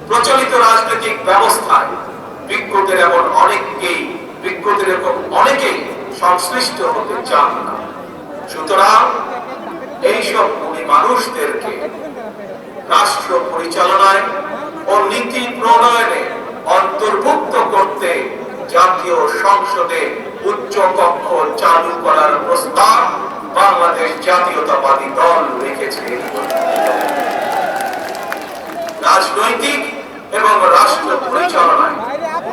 প্রচলিত রাজনৈতিক ব্যবস্থায় বিজ্ঞদের অনেকেই সংশ্লিষ্ট হতে চান না। সুতরাং এইসব গুণী মানুষদেরকে রাষ্ট্র পরিচালনায় ও নীতি প্রণয়নে অন্তর্ভুক্ত করতে জাতীয় সংসদে উচ্চ কক্ষ চালু করার প্রস্তাব বাংলাদেশ জাতীয়তাবাদী দল রেখেছে। রাজনৈতিক এবং রাষ্ট্র পরিচালনায়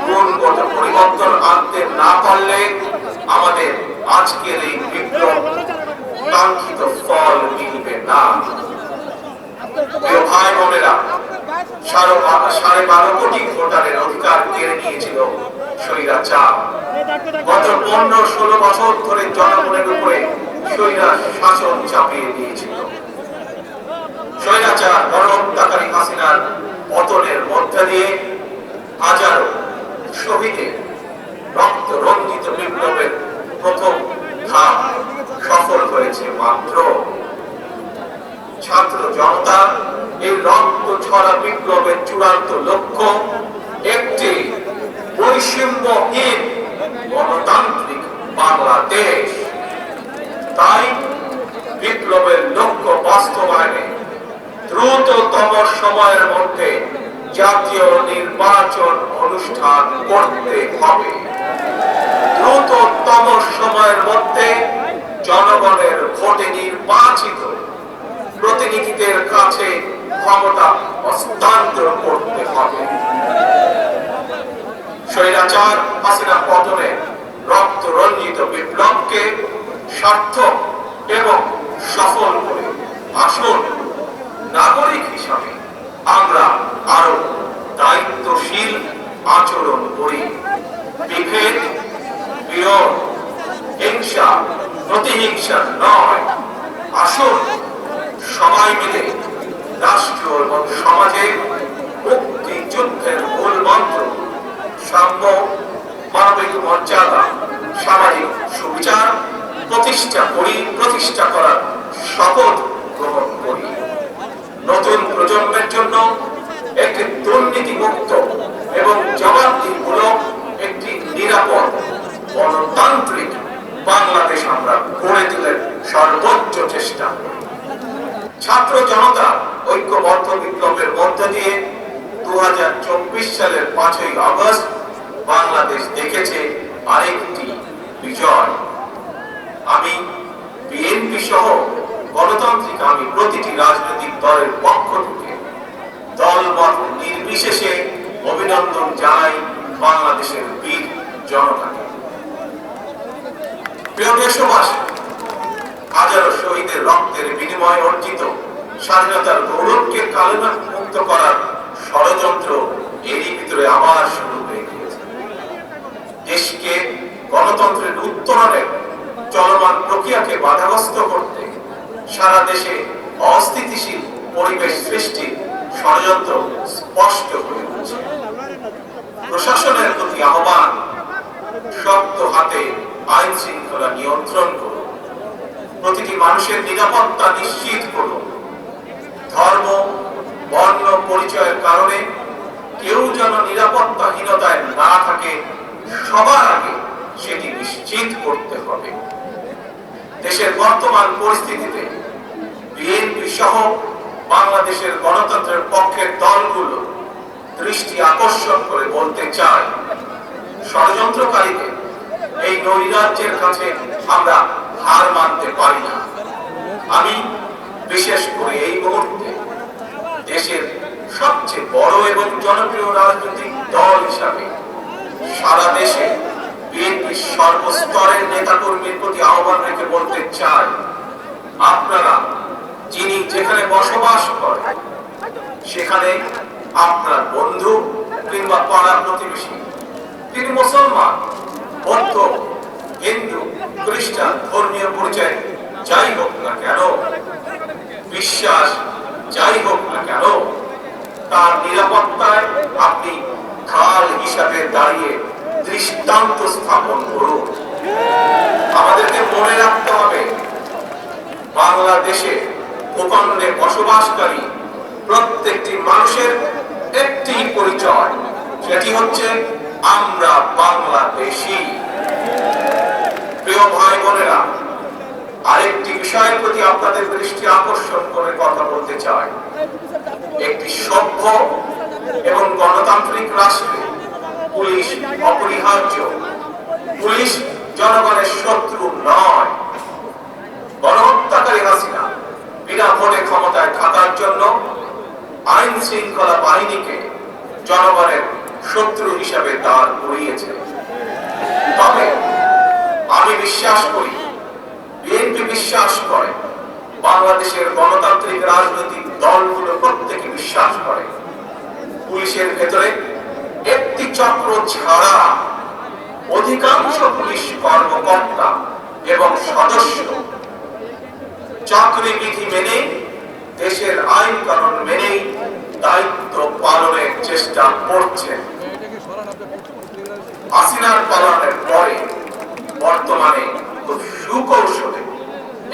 গুণগত পরিবর্তন আনতে না পারলে আমাদের আজকের এই বিপ্লব কাঙ্ক্ষিত ফল মিলবে না। ভাই বোনেরা, 12.5 কোটি ভোটারের অধিকার কেড়ে নিয়েছিল স্বৈরাচার। গত 15-16 বছর ধরে জনগণের উপরে স্বৈরাচার শাসন চাপিয়ে দিয়েছিল। স্বৈরাচার গণহত্যাকারী হাসিনার পতনের মধ্যে দিয়ে হাজারো শহীদের রক্ত রঞ্জিত বিপ্লবের প্রথম ধাপ সফল হয়েছে মাত্র। ছাত্র জনতা এই রক্ত ছড়া বিপ্লবের চূড়ান্ত লক্ষ্য একটি বৈষম্যহীন গণতান্ত্রিক বাংলাদেশ। তাই বিপ্লবের লক্ষ্য বাস্তবায়নে দ্রুততম সময়ের মধ্যে জাতীয় নির্বাচন অনুষ্ঠান করতে হবে। দ্রুততম সময়ের মধ্যে জনগণের ভোটে নির্বাচিত প্রতিনিধিদের কাছে ক্ষমতা হস্তান্তর করতে হবে। স্বৈরাচার হাসিনা পতনে রক্ত রঞ্জিত বিপ্লবকে সার্থক এবং সফল করে আসুন নাগরিক হিসাবে আমরা আরো দায়িত্বশীল আচরণ করি। বিভেদ, বিরোধ, হিংসা, প্রতিহিংসা নয়। আসুন সবাই মিলে রাষ্ট্র এবং সমাজে মুক্তিযুদ্ধের মূল মন্ত্র সাম্য, মানবিক মর্যাদা, সামাজিক সুবিচার প্রতিষ্ঠা করার শপথ গ্রহণ করি। নতুন প্রজন্মের জন্য একটি দুর্নীতিমুক্ত এবং জবাবদিহিমূলক একটি নিরাপদ গণতান্ত্রিক বাংলাদেশ আমরা গড়ে তোলার সর্বোচ্চ চেষ্টা করি। ছাত্র জনতা ঐক্যবদ্ধ বিপ্লবের মধ্য দিয়ে 2024 সালের 5ই আগস্ট বাংলাদেশ দেখেছে আরেকটি বিজয়। আমি বিএনপি সহ গণতান্ত্রিক প্রতিটি রাজনৈতিক দলের পক্ষ থেকে দলমত নির্বিশেষে অভিনন্দন জানাই বাংলাদেশের বীর জনতাকে। প্রিয় দেশবাসী, হাজারো শহীদের রক্তের বিনিময়ে অর্জিত স্বাধীনতার গৌরবকে কালেমা মুক্ত করার ষড়যন্ত্র এরই ভিতরে আবার শুরু হয়ে গিয়েছে। দেশকে গণতন্ত্রের উত্তরণের চলমান প্রক্রিয়াকে বাধাগ্রস্ত করতে সারা দেশে অস্থিতিশীল পরিবেশ সৃষ্টির ষড়যন্ত্র স্পষ্ট হয়ে উঠছে। প্রশাসনের প্রতি আহ্বান, শক্ত হাতে আইন শৃঙ্খলা নিয়ন্ত্রণ করুন, প্রতিটি মানুষের নিরাপত্তা নিশ্চিত করুন। ধর্ম, বর্ণ পরিচয়ের কারণে কেউ যেন নিরাপত্তাহীনতায় না থাকে, সবার আগে সেটি নিশ্চিত করতে হবে। দেশের বর্তমান পরিস্থিতিতে বিএনপি সহ বাংলাদেশের গণতন্ত্রের পক্ষের দলগুলো দৃষ্টি আকর্ষণ করে বলতে চায়, ষড়যন্ত্রকারীদের এই নৈরাজ্যের কাছে আমরা হার মানতে পারি না। আমি বিশেষ করে এই মুহূর্তে দেশের সবচেয়ে বড় এবং জনপ্রিয় রাজনৈতিক দল হিসাবে সারা দেশে বিএনপির সর্বস্তরের নেতাকর্মীর প্রতি আহ্বান রেখে বলতে চাই, আপনারা যিনি যেখানে বসবাস করেন সেখানে আপনার বন্ধু কিংবা পাড়া প্রতিবেশী, তিনি মুসলমান, বৌদ্ধ, হিন্দু, খ্রিস্টান, ধর্মীয় পরিচয় যাই হোক না কেন, বিশ্বাস যাই হোক না কেন, তার নিরাপত্তায় আপনি ঢাল হিসাবে দাঁড়িয়ে দৃষ্টান্ত স্থাপন করুন। আমাদেরকে মনে রাখতে হবে, বাংলাদেশে ভূখণ্ডে বসবাসকারী প্রত্যেকটি মানুষের একটি এটি হচ্ছে আমরা বাংলাদেশী। প্রিয় ভাই বোনেরা, আরেকটি বিষয়ের প্রতি আপনাদের দৃষ্টি আকর্ষণ করে কথা বলতে চাই। একটি সভ্য এবং গণতান্ত্রিক রাষ্ট্রে পুলিশ অপরিহার্য। পুলিশ জনগণের শত্রু নয়। গণহত্যাকারী হাসিনা বিনা ভোটে ক্ষমতায় থাকার জন্য আইন শৃঙ্খলা বাহিনীকে জনগণের শত্রু হিসাবে দাঁড় করিয়েছে। তবে আমি বিশ্বাস করি, বিএনপি বিশ্বাস করে, বাংলাদেশের গণতান্ত্রিক রাজনৈতিক দলগুলো প্রত্যেকে বিশ্বাস করে, পুলিশের ভেতরে একটি চক্র ছাড়া অধিকাংশ পুলিশ কর্মকর্তা এবং সদস্য চাকরি বিধি মেনে, দেশের আইন কানুন মেনে দায়িত্ব পালনের চেষ্টা করছে। হাসিনার পালনের পরে বর্তমানে খুব সুকৌশলে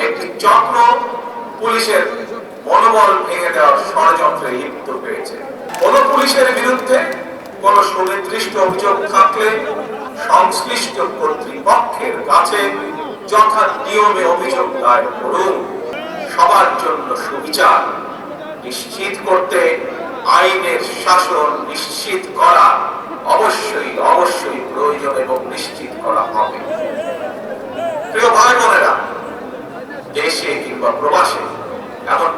একটি চক্র পুলিশের মনোবল ভেঙে দেওয়ার ষড়যন্ত্রে লিপ্ত হয়েছে। কোন পুলিশের বিরুদ্ধে কোন সুনির্দিষ্ট অভিযোগ থাকলে সংশ্লিষ্ট কর্তৃপক্ষের কাছে যথা নিয়মে অভিযোগ দায়ের করুন। সবার জন্য সুবিচার নিশ্চিত করতে আইনের শাসন নিশ্চিত করা অবশ্যই প্রয়োজন এবং নিশ্চিত করা হবে। প্রিয় ভাই বোনেরা, দেশে কিংবা প্রবাসে এমন